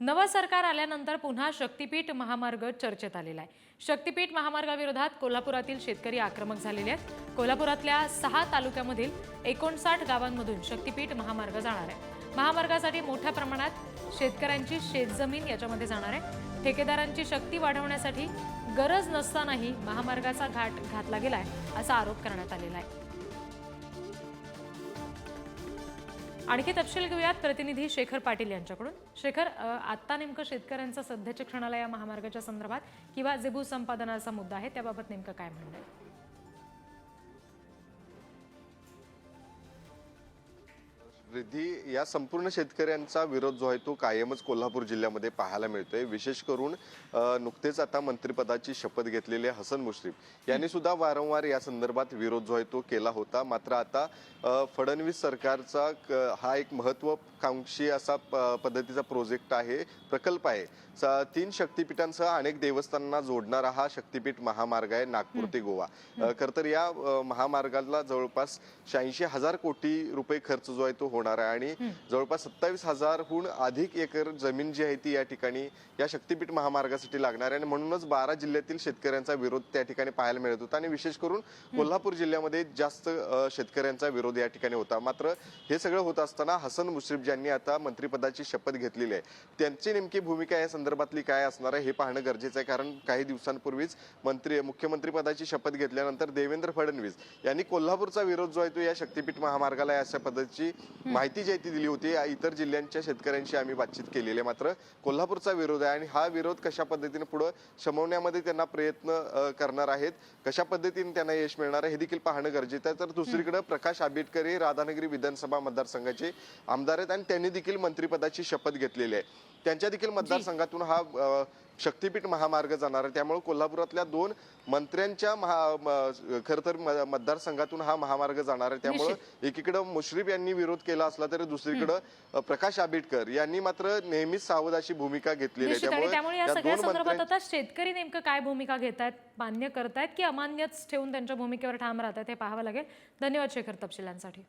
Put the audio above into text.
नवं सरकार आल्यानंतर पुन्हा शक्तीपीठ महामार्ग चर्चेत आलेला आहे। शक्तीपीठ महामार्गाविरोधात कोल्हापुरातील शेतकरी आक्रमक झालेले आहेत। कोल्हापुरातल्या 6 तालुक्यामधील 59 गावांमधून शक्तीपीठ महामार्ग जाणार आहे। महामार्गासाठी मोठ्या प्रमाणात शेतकऱ्यांची शेतजमीन याच्यामध्ये जाणार आहे। ठेकेदारांची शक्ती वाढवण्यासाठी गरज नसतानाही महामार्गाचा घाट घातला गेलाय असा आरोप करण्यात आलेला आहे। आणखी तपशील घेऊयात प्रतिनिधी शेखर पाटील यांच्याकडून। शेखर, आता नेमकं शेतकऱ्यांचा सध्याच्या क्षणाला या महामार्गाच्या संदर्भात किंवा जे भूसंपादनाचा मुद्दा आहे त्याबाबत नेमकं काय म्हणणं आहे? रिद्धी, या संपूर्ण शेतकऱ्यांचा विरोध जो आहे तो कायमच कोल्हापूर जिल्ह्यामध्ये पाहायला मिळतोय। विशेष करून नुकतेच आता मंत्रिपदाची शपथ घेतलेले हसन मुश्रीफ यांनी सुद्धा वारंवार या संदर्भात विरोध जो आहे तो केला होता। मात्र आता फडणवीस सरकारचा हा एक महत्त्वाकांक्षी असा पद्धतीचा प्रोजेक्ट आहे, प्रकल्प आहे। 3 शक्तिपीठांसह अनेक देवस्थानांना जोडणारा हा शक्तिपीठ महामार्ग आहे, नागपूर ते गोवा। खरं तर या महामार्गाला जवळपास 86,000 कोटी रुपये खर्च जो आहे तो होणार आहे आणि जवळपास 27,000हून अधिक एकर जमीन जी आहे ती या ठिकाणी या शक्तिपीठ महामार्गासाठी लागणार आहे आणि म्हणूनच 12 जिल्ह्यातील शेतकऱ्यांचा विरोध त्या ठिकाणी पाहायला मिळत होता आणि विशेष करून कोल्हापूर जिल्ह्यामध्ये जास्त शेतकऱ्यांचा विरोध या ठिकाणी होता। मात्र हे सगळं होत असताना हसन मुश्रीफ ज्यांनी आता मंत्रिपदाची शपथ घेतलेली आहे त्यांची नेमकी भूमिका या संदर्भातली काय असणार आहे हे पाहणं गरजेचं आहे। कारण काही दिवसांपूर्वीच मुख्यमंत्री पदाची शपथ घेतल्यानंतर देवेंद्र फडणवीस यांनी कोल्हापूरचा विरोध जो आहे तो या शक्तिपीठ महामार्गाला अशा पद्धतीची माहिती जी आहे ती दिली होती। इतर जिल्ह्यांच्या शेतकऱ्यांशी आम्ही बातचीत केलेली आहे, मात्र कोल्हापूरचा विरोध आहे आणि हा विरोध कशा पद्धतीने पुढे शमवण्यामध्ये त्यांना प्रयत्न करणार आहेत, कशा पद्धतीने त्यांना यश मिळणार आहे हे देखील पाहणं गरजेचं आहे। तर दुसरीकडे प्रकाश आंबेडकर हे राधानगरी विधानसभा मतदारसंघाचे आमदार आहेत आणि त्यांनी देखील मंत्रिपदाची शपथ घेतलेली आहे। त्यांच्या देखील मतदारसंघातून हा शक्तिपीठ महामार्ग जाणार आहे। त्यामुळे कोल्हापुरातल्या 2 मंत्र्यांच्या खरं तर मतदारसंघातून हा महामार्ग जाणार आहे। त्यामुळे एकीकडे मुश्रीफ यांनी विरोध केला असला तरी दुसरीकडे प्रकाश आंबेडकर यांनी मात्र नेहमीच सावध अशी भूमिका घेतलेली आहे। त्यामुळे या सगळ्या संदर्भात आता शेतकरी नेमकं काय भूमिका घेतायत, मान्य करतायत की अमान्यच ठेवून त्यांच्या भूमिकेवर ठाम राहतात हे पाहावं लागेल। धन्यवाद शेखर तपशिलांसाठी।